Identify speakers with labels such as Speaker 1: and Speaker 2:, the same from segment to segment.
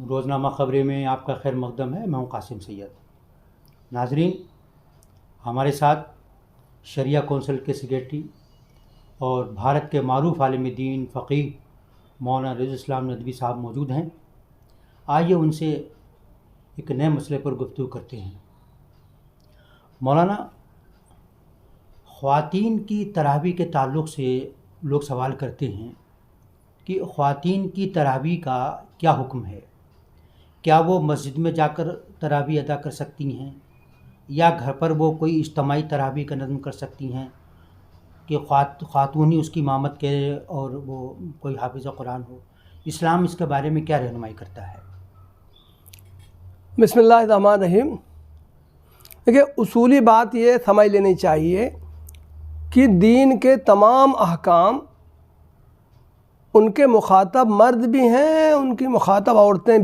Speaker 1: روزنامہ خبریں میں آپ کا خیر مقدم ہے۔ میں ہوں قاسم سید۔ ناظرین، ہمارے ساتھ شریعہ کونسل کے سیکریٹری اور بھارت کے معروف عالم دین فقیہ مولانا رضی الاسلام ندوی صاحب موجود ہیں۔ آئیے ان سے ایک نئے مسئلے پر گفتگو کرتے ہیں۔ مولانا، خواتین کی تراویح کے تعلق سے لوگ سوال کرتے ہیں کہ خواتین کی تراویح کا کیا حکم ہے؟ کیا وہ مسجد میں جا کر تراویح ادا کر سکتی ہیں یا گھر پر وہ کوئی اجتماعی تراویح کا نظم کر سکتی ہیں کہ خاتون ہی اس کی امامت کرے اور وہ کوئی حافظ قرآن ہو؟ اسلام اس کے بارے میں کیا رہنمائی کرتا ہے؟
Speaker 2: بسم اللہ الرحمن الرحیم۔ دیکھیے، اصولی بات یہ سمجھ لینی چاہیے کہ دین کے تمام احکام ان کے مخاطب مرد بھی ہیں، ان کی مخاطب عورتیں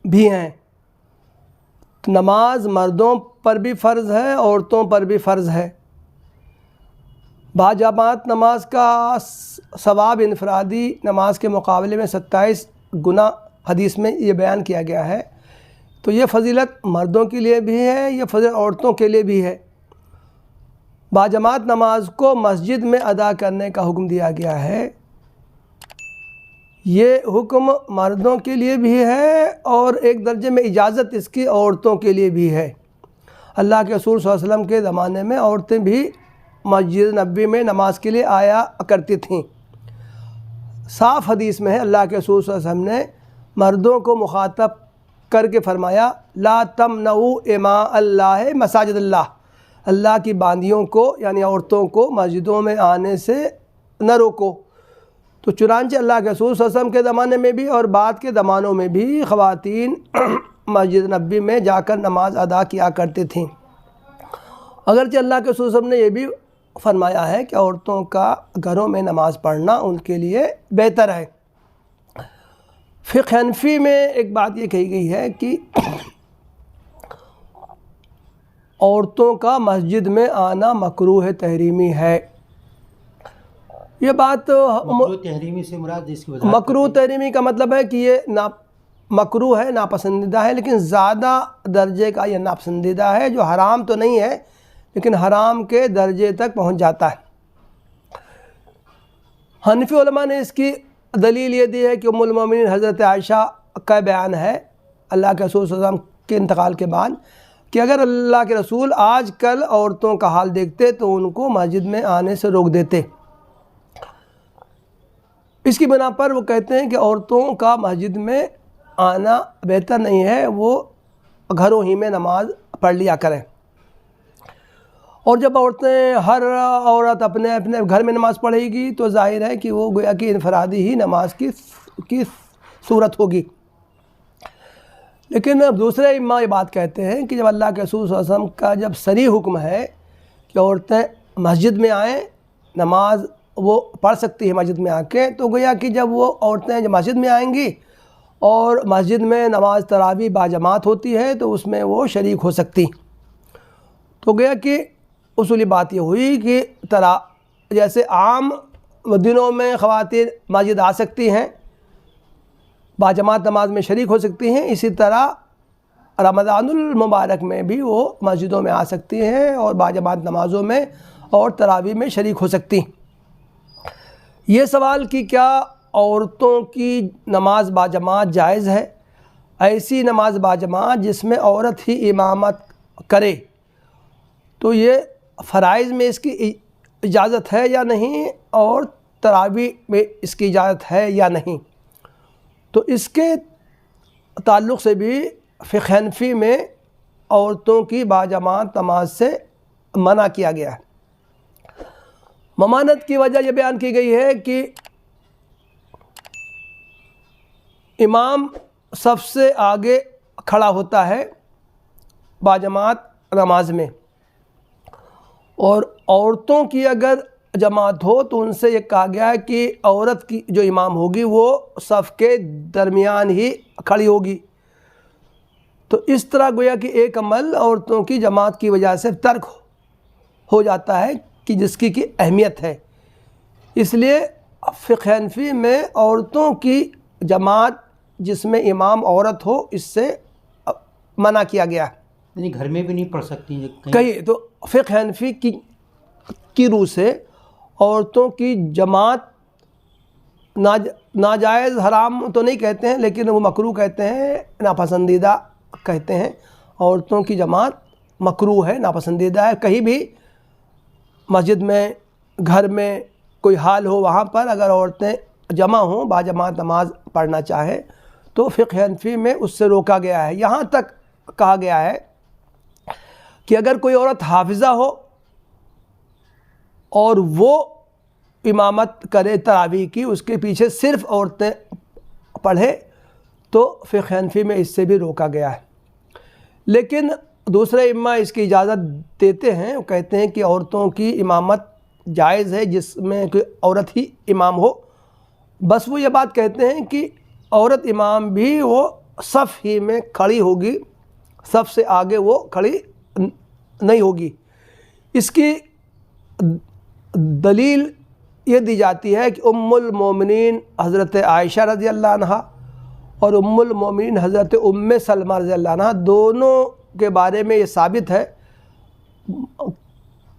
Speaker 2: بھی ہیں۔ نماز مردوں پر بھی فرض ہے، عورتوں پر بھی فرض ہے۔ باجماعت نماز کا ثواب انفرادی نماز کے مقابلے میں 27 گنا حدیث میں یہ بیان کیا گیا ہے۔ تو یہ فضیلت مردوں کے لیے بھی ہے، یہ فضیلت عورتوں کے لیے بھی ہے۔ باجماعت نماز کو مسجد میں ادا کرنے کا حکم دیا گیا ہے۔ یہ حکم مردوں کے لیے بھی ہے اور ایک درجے میں اجازت اس کی عورتوں کے لیے بھی ہے۔ اللہ کے رسول صلی اللہ علیہ وسلم کے زمانے میں عورتیں بھی مسجد نبوی میں نماز کے لیے آیا کرتی تھیں۔ صاف حدیث میں ہے، اللہ کے رسول صلی اللہ علیہ وسلم نے مردوں کو مخاطب کر کے فرمایا، لا تمنعوا اماء اللہ مساجد اللہ، اللہ کی باندیوں کو یعنی عورتوں کو مسجدوں میں آنے سے نہ روکو۔ تو چنانچہ اللہ کے رسول صلی اللہ علیہ وسلم کے زمانے میں بھی اور بعد کے زمانوں میں بھی خواتین مسجد نبوی میں جا کر نماز ادا کیا کرتی تھیں۔ اگرچہ اللہ کے رسول صلی اللہ علیہ وسلم نے یہ بھی فرمایا ہے کہ عورتوں کا گھروں میں نماز پڑھنا ان کے لیے بہتر ہے۔ فقہ حنفی میں ایک بات یہ کہی گئی ہے کہ عورتوں کا مسجد میں آنا مکروہ تحریمی ہے۔ یہ بات
Speaker 1: مکروہ تحریمی سے مراد اس کی وضاحت
Speaker 2: مکروہ تحریمی کا مطلب ہے کہ یہ مکروہ ہے، ناپسندیدہ ہے، لیکن زیادہ درجے کا یہ ناپسندیدہ ہے، جو حرام تو نہیں ہے لیکن حرام کے درجے تک پہنچ جاتا ہے۔ حنفی علماء نے اس کی دلیل یہ دی ہے کہ ام المومنین حضرت عائشہ کا بیان ہے اللہ کے رسول صلی اللہ علیہ وسلم کے انتقال کے بعد کہ اگر اللہ کے رسول آج کل عورتوں کا حال دیکھتے تو ان کو مسجد میں آنے سے روک دیتے۔ اس کی بنا پر وہ کہتے ہیں کہ عورتوں کا مسجد میں آنا بہتر نہیں ہے، وہ گھروں ہی میں نماز پڑھ لیا کریں۔ اور جب ہر عورت اپنے اپنے گھر میں نماز پڑھے گی تو ظاہر ہے کہ وہ گویا کہ انفرادی ہی نماز کی صورت ہوگی۔ لیکن دوسرے ائمہ یہ بات کہتے ہیں کہ جب اللہ کے رسول صلی اللہ علیہ وسلم کا جب صریح حکم ہے کہ عورتیں مسجد میں آئیں، نماز وہ پڑھ سکتی ہے مسجد میں آ کے، تو گویا کہ جب وہ عورتیں جب مسجد میں آئیں گی اور مسجد میں نماز تراویح باجماعت ہوتی ہے تو اس میں وہ شریک ہو سکتی۔ تو گویا کہ اصولی بات یہ ہوئی کہ جیسے عام دنوں میں خواتین مسجد آ سکتی ہیں، باجماعت نماز میں شریک ہو سکتی ہیں، اسی طرح رمضان المبارک میں بھی وہ مسجدوں میں آ سکتی ہیں اور باجماعت نمازوں میں اور تراویح میں شریک ہو سکتی ہیں۔ یہ سوال کہ کیا عورتوں کی نماز باجماعت جائز ہے؟ ایسی نماز باجماعت جس میں عورت ہی امامت کرے، تو یہ فرائض میں اس کی اجازت ہے یا نہیں اور تراویح میں اس کی اجازت ہے یا نہیں؟ تو اس کے تعلق سے بھی فقہ حنفی میں عورتوں کی باجماعت نماز سے منع کیا گیا ہے۔ ممانعت کی وجہ یہ بیان کی گئی ہے کہ امام صف سے آگے کھڑا ہوتا ہے باجماعت نماز میں، اور عورتوں کی اگر جماعت ہو تو ان سے یہ کہا گیا ہے کہ عورت کی جو امام ہوگی وہ صف کے درمیان ہی کھڑی ہوگی۔ تو اس طرح گویا کہ ایک عمل عورتوں کی جماعت کی وجہ سے ترک ہو جاتا ہے کہ جس کی اہمیت ہے۔ اس لیے فقہ حنفی میں عورتوں کی جماعت جس میں امام عورت ہو اس سے منع کیا گیا ہے.
Speaker 1: یعنی گھر میں بھی نہیں پڑھ سکتی
Speaker 2: کہیں تو فقہ حنفی کی روح سے عورتوں کی جماعت ناجائز حرام تو نہیں کہتے ہیں لیکن وہ مکروہ کہتے ہیں, ناپسندیدہ کہتے ہیں. عورتوں کی جماعت مکروہ ہے, ناپسندیدہ ہے. کہیں بھی مسجد میں, گھر میں کوئی حال ہو وہاں پر اگر عورتیں جمع ہوں باجماعت نماز پڑھنا چاہیں تو فقہ حنفی میں اس سے روکا گیا ہے. یہاں تک کہا گیا ہے کہ اگر کوئی عورت حافظہ ہو اور وہ امامت کرے تراویح کی, اس کے پیچھے صرف عورتیں پڑھے تو فقہ حنفی میں اس سے بھی روکا گیا ہے. لیکن دوسرے ائمہ اس کی اجازت دیتے ہیں, وہ کہتے ہیں کہ عورتوں کی امامت جائز ہے جس میں کوئی عورت ہی امام ہو. بس وہ یہ بات کہتے ہیں کہ عورت امام بھی وہ صف ہی میں کھڑی ہوگی, صف سے آگے وہ کھڑی نہیں ہوگی. اس کی دلیل یہ دی جاتی ہے کہ ام المومنین حضرت عائشہ رضی اللہ عنہ اور ام المومنین حضرت ام سلمہ رضی اللہ عنہ دونوں کے بارے میں یہ ثابت ہے.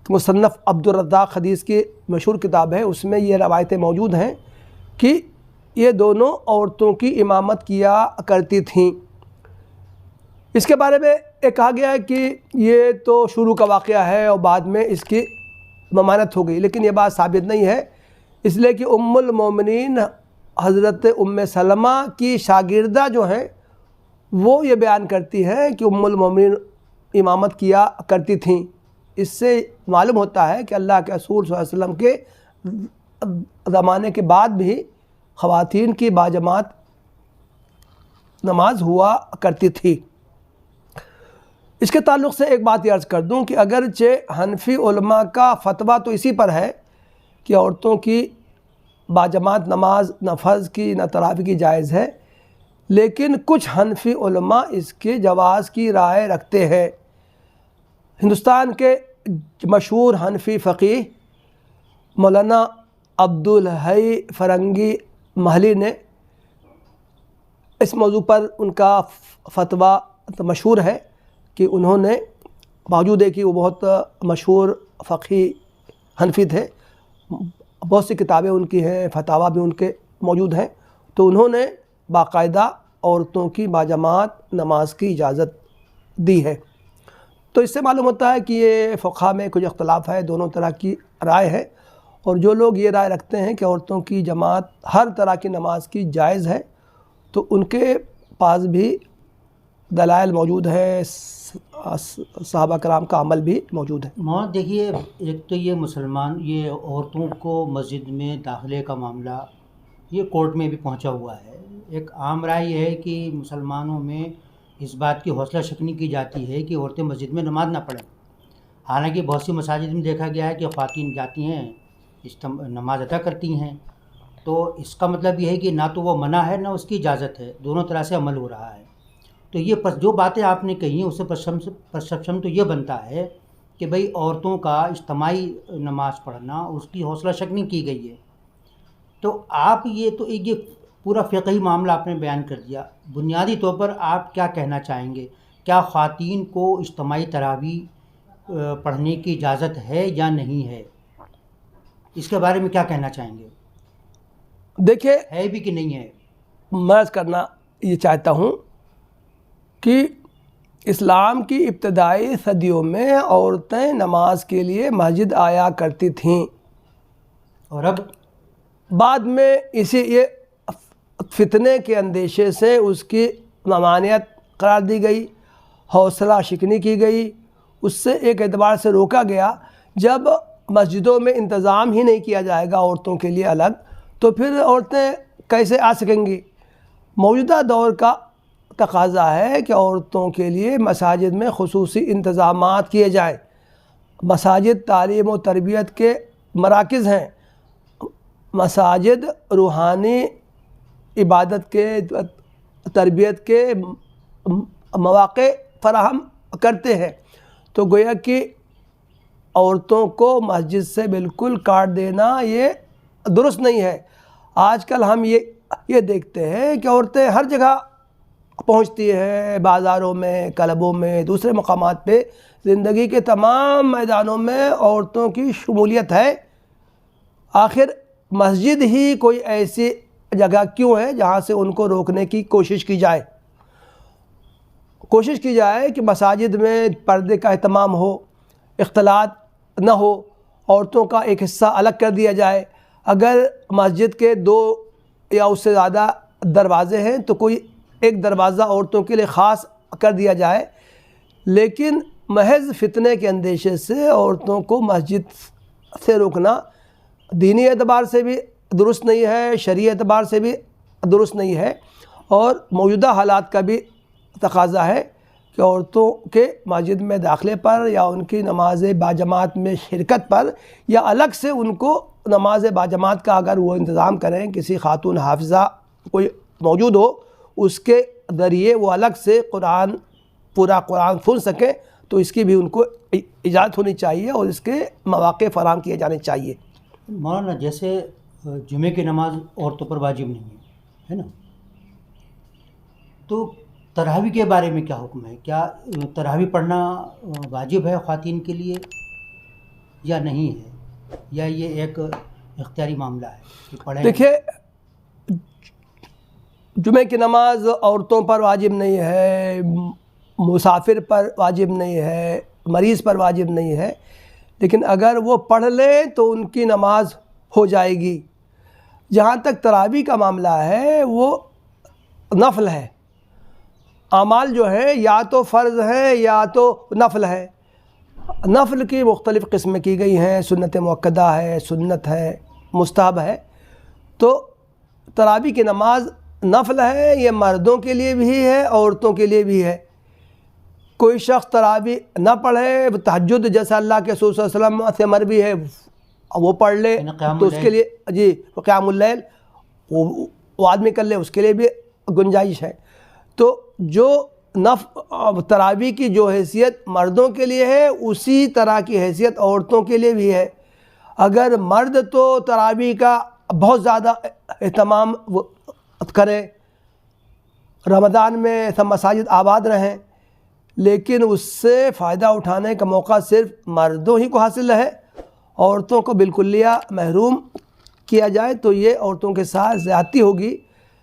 Speaker 2: مصنف عبد الرزاق حدیث کی مشہور کتاب ہے, اس میں یہ روایتیں موجود ہیں کہ یہ دونوں عورتوں کی امامت کیا کرتی تھیں. اس کے بارے میں ایک کہا گیا ہے کہ یہ تو شروع کا واقعہ ہے اور بعد میں اس کی ممانعت ہو گئی, لیکن یہ بات ثابت نہیں ہے, اس لیے کہ ام المومنین حضرت ام سلمہ کی شاگردہ جو ہیں وہ یہ بیان کرتی ہیں کہ ام المومنین امامت کیا کرتی تھیں. اس سے معلوم ہوتا ہے کہ اللہ کے رسول صلی اللہ علیہ وسلم کے زمانے کے بعد بھی خواتین کی باجماعت نماز ہوا کرتی تھی. اس کے تعلق سے ایک بات یہ عرض کر دوں کہ اگرچہ حنفی علماء کا فتویٰ تو اسی پر ہے کہ عورتوں کی باجماعت نماز نہ فرض کی نہ تراویح کی جائز ہے, لیکن کچھ حنفی علماء اس کے جواز کی رائے رکھتے ہیں. ہندوستان کے مشہور حنفی فقیہ مولانا عبدالحی فرنگی محلی نے اس موضوع پر ان کا فتویٰ مشہور ہے کہ انہوں نے, باوجود ہے کہ وہ بہت مشہور فقیہ حنفی تھے, بہت سی کتابیں ان کی ہیں, فتاویٰ بھی ان کے موجود ہیں, تو انہوں نے باقاعدہ عورتوں کی باجماعت نماز کی اجازت دی ہے. تو اس سے معلوم ہوتا ہے کہ یہ فقہا میں کچھ اختلاف ہے, دونوں طرح کی رائے ہے, اور جو لوگ یہ رائے رکھتے ہیں کہ عورتوں کی جماعت ہر طرح کی نماز کی جائز ہے تو ان کے پاس بھی دلائل موجود ہے, صحابہ کرام کا عمل بھی موجود ہے.
Speaker 1: مولانا دیکھیے, ایک تو یہ عورتوں کو مسجد میں داخلے کا معاملہ یہ کورٹ میں بھی پہنچا ہوا ہے. ایک عام رائے یہ ہے کہ مسلمانوں میں اس بات کی حوصلہ شکنی کی جاتی ہے کہ عورتیں مسجد میں نماز نہ پڑھیں. حالانکہ بہت سی مساجد میں دیکھا گیا ہے کہ خواتین جاتی ہیں, نماز ادا کرتی ہیں, تو اس کا مطلب یہ ہے کہ نہ تو وہ منع ہے نہ اس کی اجازت ہے, دونوں طرح سے عمل ہو رہا ہے. تو یہ جو باتیں آپ نے کہی ہیں اس سے پرسپشن تو یہ بنتا ہے کہ بھئی عورتوں کا اجتماعی نماز پڑھنا اس کی حوصلہ شکنی کی گئی ہے. تو آپ یہ پورا فقہی معاملہ آپ نے بیان کر دیا. بنیادی طور پر آپ کیا کہنا چاہیں گے, کیا خواتین کو اجتماعی تراویح پڑھنے کی اجازت ہے یا نہیں ہے؟ اس کے بارے میں کیا کہنا چاہیں گے؟
Speaker 2: دیکھیں,
Speaker 1: ہے بھی کہ نہیں ہے؟
Speaker 2: میں عرض کرنا یہ چاہتا ہوں کہ اسلام کی ابتدائی صدیوں میں عورتیں نماز کے لیے مسجد آیا کرتی تھیں,
Speaker 1: اور اب
Speaker 2: بعد میں یہ فتنے کے اندیشے سے اس کی ممانعت قرار دی گئی, حوصلہ شکنی کی گئی, اس سے ایک اعتبار سے روکا گیا. جب مسجدوں میں انتظام ہی نہیں کیا جائے گا عورتوں کے لیے الگ, تو پھر عورتیں کیسے آ سکیں گی؟ موجودہ دور کا تقاضا ہے کہ عورتوں کے لیے مساجد میں خصوصی انتظامات کیے جائیں. مساجد تعلیم و تربیت کے مراکز ہیں, مساجد روحانی عبادت کے تربیت کے مواقع فراہم کرتے ہیں. تو گویا کہ عورتوں کو مسجد سے بالکل کاٹ دینا یہ درست نہیں ہے. آج کل ہم یہ یہ دیکھتے ہیں کہ عورتیں ہر جگہ پہنچتی ہیں، بازاروں میں، کلبوں میں، دوسرے مقامات پہ، زندگی کے تمام میدانوں میں عورتوں کی شمولیت ہے، آخر مسجد ہی کوئی ایسی جگہ کیوں ہے جہاں سے ان کو روکنے کی کوشش کی جائے؟ کوشش کی جائے کہ مساجد میں پردے کا اہتمام ہو، اختلاط نہ ہو، عورتوں کا ایک حصہ الگ کر دیا جائے۔ اگر مسجد کے 2 یا اس سے زیادہ دروازے ہیں تو کوئی ایک دروازہ عورتوں کے لیے خاص کر دیا جائے، لیکن محض فتنے کے اندیشے سے عورتوں کو مسجد سے روکنا دینی اعتبار سے بھی درست نہیں ہے، شرعی اعتبار سے بھی درست نہیں ہے، اور موجودہ حالات کا بھی تقاضا ہے کہ عورتوں کے مسجد میں داخلے پر یا ان کی نماز باجماعت میں شرکت پر یا الگ سے ان کو نماز باجماعت کا اگر وہ انتظام کریں، کسی خاتون حافظہ کوئی موجود ہو، اس کے ذریعے وہ الگ سے پورا قرآن سن سکیں، تو اس کی بھی ان کو اجازت ہونی چاہیے اور اس کے مواقع فراہم کیے جانے چاہیے۔
Speaker 1: مولانا جیسے جمعے کی نماز عورتوں پر واجب نہیں ہے نا، تو تراویح کے بارے میں کیا حکم ہے؟ کیا تراویح پڑھنا واجب ہے خواتین کے لیے یا نہیں ہے، یا یہ ایک اختیاری معاملہ ہے کہ پڑھیں؟
Speaker 2: دیکھیے، جمعے کی نماز عورتوں پر واجب نہیں ہے، مسافر پر واجب نہیں ہے، مریض پر واجب نہیں ہے، لیکن اگر وہ پڑھ لیں تو ان کی نماز ہو جائے گی۔ جہاں تک تراویح کا معاملہ ہے وہ نفل ہے، اعمال جو ہیں یا تو فرض ہیں یا تو نفل ہے۔ نفل کی مختلف قسمیں کی گئی ہیں، سنت مؤکدہ ہے، سنت ہے، مستحب ہے۔ تو تراویح کی نماز نفل ہے، یہ مردوں کے لیے بھی ہے، عورتوں کے لیے بھی ہے۔ کوئی شخص تراویح نہ پڑھے، تہجد جیسا اللہ کے رسول صلی اللہ علیہ وسلم سے مروی ہے وہ پڑھ لے تو اس کے لیے قیام اللیل وہ آدمی کر لے، اس کے لیے بھی گنجائش ہے۔ تو جو تراویح کی جو حیثیت مردوں کے لیے ہے، اسی طرح کی حیثیت عورتوں کے لیے بھی ہے۔ اگر مرد تو تراویح کا بہت زیادہ اہتمام کرے، رمضان میں سب مساجد آباد رہیں، لیکن اس سے فائدہ اٹھانے کا موقع صرف مردوں ہی کو حاصل ہے، عورتوں کو بالکلیہ محروم کیا جائے تو یہ عورتوں کے ساتھ زیادتی ہوگی۔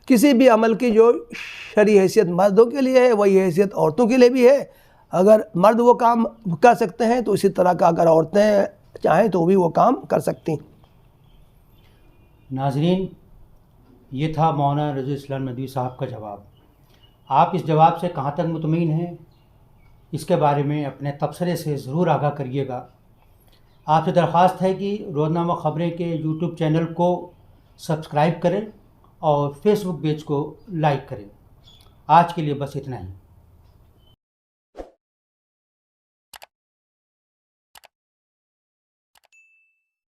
Speaker 2: کسی بھی عمل کی جو شرعی حیثیت مردوں کے لیے ہے وہی حیثیت عورتوں کے لیے بھی ہے۔ اگر مرد وہ کام کر سکتے ہیں تو اسی طرح کا اگر عورتیں چاہیں تو بھی وہ کام کر سکتی۔
Speaker 1: ناظرین، یہ تھا مولانا رضی اسلام ندوی صاحب کا جواب۔ آپ اس جواب سے کہاں تک مطمئن ہیں، اس کے بارے میں اپنے تبصرے سے ضرور آگاہ کریے گا۔ آپ سے درخواست ہے کہ روزنامہ خبریں کے یوٹیوب چینل کو سبسکرائب کریں اور فیس بک پیج کو لائک کریں۔ آج کے لیے بس اتنا ہی۔